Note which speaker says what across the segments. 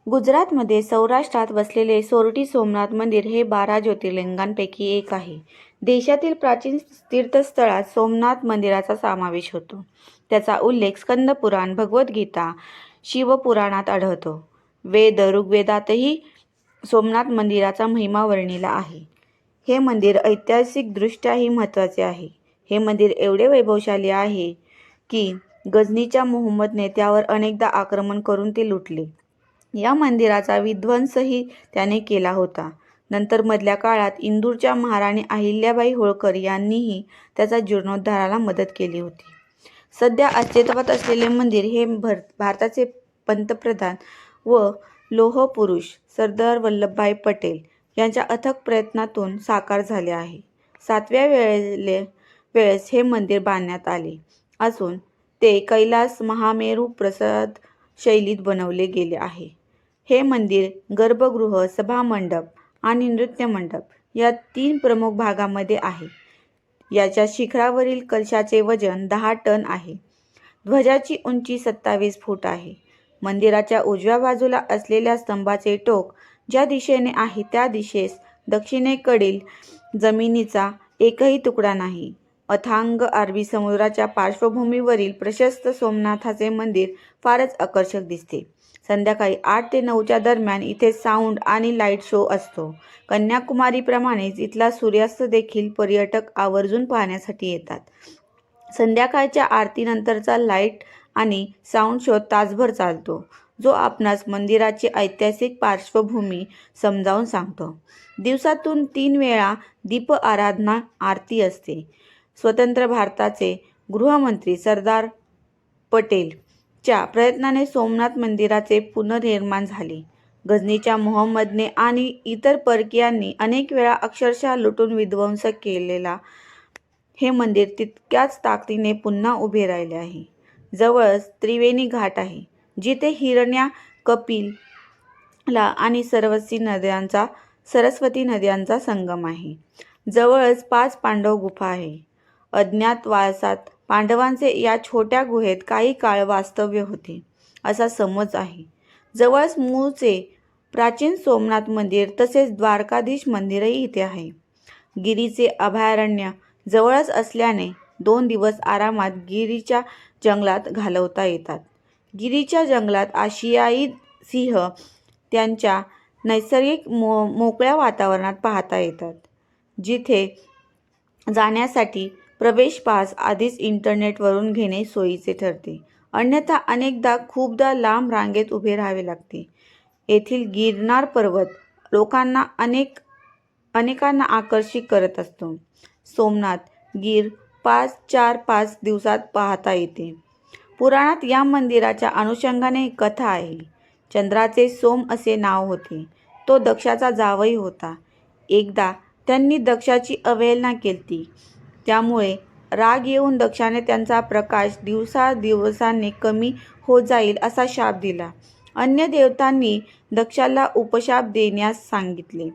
Speaker 1: गुजरातमध्ये सौराष्ट्रात वसलेले सोरठी सोमनाथ मंदिर हे 12 ज्योतिर्लिंगांपैकी एक आहे. देशातील प्राचीन तीर्थस्थळात सोमनाथ मंदिराचा समावेश होतो. त्याचा उल्लेख स्कंद पुराण, भगवद्गीता, शिवपुराणात आढळतो. वेद, ऋग्वेदातही सोमनाथ मंदिराचा महिमा वर्णिला आहे. हे मंदिर ऐतिहासिकदृष्ट्याही महत्त्वाचे आहे. हे मंदिर एवढे वैभवशाली आहे की गझनीच्या मुहम्मदने त्यावर अनेकदा आक्रमण करून ते लुटले. या मंदिराचा विध्वंसही त्याने केला होता. नंतर मधल्या काळात इंदूरच्या महाराणी अहिल्याबाई होळकर यांनीही त्याचा जीर्णोद्धाराला मदत केली होती. सध्या अस्तित्वात असलेले मंदिर हे भारताचे पंतप्रधान व लोहपुरुष सरदार वल्लभभाई पटेल यांच्या अथक प्रयत्नातून साकार झाले आहे. 7व्या वेळेस हे मंदिर बांधण्यात आले असून ते कैलास महामेरू प्रसाद शैलीत बनवले गेले आहे. हे मंदिर गर्भगृह, सभामंडप आणि नृत्यमंडप या 3 प्रमुख भागांमध्ये आहे. याच्या शिखरावरील कलशाचे वजन 10 टन आहे. ध्वजाची उंची 27 फूट आहे. मंदिराच्या उजव्या बाजूला असलेल्या स्तंभाचे टोक ज्या दिशेने आहे त्या दिशेस दक्षिणेकडील जमिनीचा एकही तुकडा नाही. अथांग अरबी समुद्राच्या पार्श्वभूमीवरील प्रशस्त सोमनाथाचे मंदिर फारच आकर्षक दिसते. संध्याकाळी 8 ते 9च्या दरम्यान इथे साऊंड आणि लाईट शो असतो. कन्याकुमारीप्रमाणेच इथला सूर्यास्त देखील पर्यटक आवर्जून पाहण्यासाठी येतात. संध्याकाळच्या आरतीनंतरचा लाईट आणि साऊंड शो तासभर चालतो, जो आपणास मंदिराची ऐतिहासिक पार्श्वभूमी समजावून सांगतो. दिवसातून 3 वेळा दीप आराधना आरती असते. स्वतंत्र भारताचे गृहमंत्री सरदार पटेल च्या प्रयत्नाने सोमनाथ मंदिराचे पुनर्निर्माण झाले. गझनीच्या मुहम्मदने आणि इतर परकीयांनी अनेक वेळा अक्षरशः लुटून विध्वंस केलेला हे मंदिर तितक्याच ताकदीने पुन्हा उभे राहिले आहे. जवळच त्रिवेणी घाट आहे, जिथे हिरण्या, कपिला आणि सरस्वती नद्यांचा संगम आहे. जवळच 5 पांडव गुफा आहे. अज्ञातवासात पांडवांचे या छोट्या गुहेत काही काळ वास्तव्य होते, असा समज आहे. जवळच मूळचे प्राचीन सोमनाथ मंदिर तसेच द्वारकाधीश मंदिरही इथे आहे. गिरीचे अभयारण्य जवळच असल्याने 2 दिवस आरामात गिरीच्या जंगलात घालवता येतात. गिरीच्या जंगलात आशियाई सिंह त्यांच्या नैसर्गिक मोकळ्या वातावरणात पाहता येतात, जिथे जाण्यासाठी प्रवेश पास आधीच इंटरनेटवरून घेणे सोयीचे ठरते. अन्यथा अनेकदा खूपदा लांब रांगेत उभे राहावे लागते. येथील गिरनार पर्वत लोकांना अनेकांना आकर्षित करत असतो. सोमनाथ गिर 4-5 दिवसात पाहता येते. पुराणात या मंदिराच्या अनुषंगाने एक कथा आहे. चंद्राचे सोम असे नाव होते. तो दक्षाचा जावई होता. एकदा त्यांनी दक्षाची अवहेलना केली. त्यामुळे राग येऊन दक्षाने त्यांचा प्रकाश दिवसादिवसांनी कमी होत जाईल असा शाप दिला. अन्य देवतांनी दक्षाला उपशाप देण्यास सांगितले.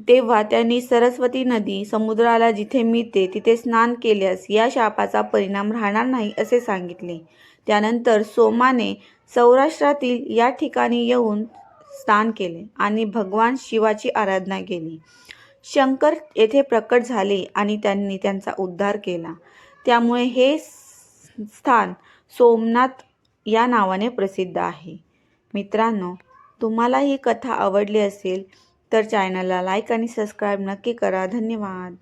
Speaker 1: तेव्हा त्यांनी सरस्वती नदी समुद्राला जिथे मिळते तिथे स्नान केल्यास या शापाचा परिणाम राहणार नाही असे सांगितले. त्यानंतर सोमाने सौराष्ट्रातील या ठिकाणी येऊन स्नान केले आणि भगवान शिवाची आराधना केली. शंकर येथे प्रकट झाले आणि त्यांनी त्यांचा उद्धार केला. त्यामुळे हे स्थान सोमनाथ या नावाने प्रसिद्ध आहे. मित्रांनो, तुम्हाला ही कथा आवडली असेल तर चॅनलला लाईक आणि सबस्क्राईब नक्की करा. धन्यवाद.